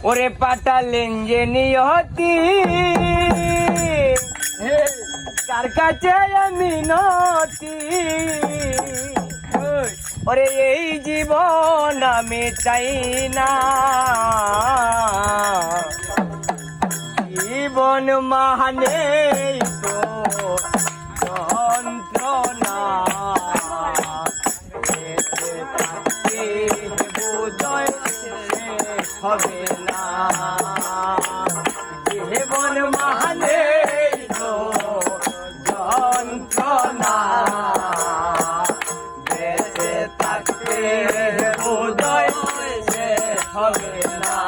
ওরে পাঠালেন যে নিয়তি কার কাছে মিনতি ওরে এই জীবন আমি চাই না জীবন মানে তো যন্ত্রণা বেঁচে থাকতে বোধহয় শেষ হবে না জীবন মানে তো যন্ত্রণা বেঁচে থাকতে বোধহয় শেষ হবে না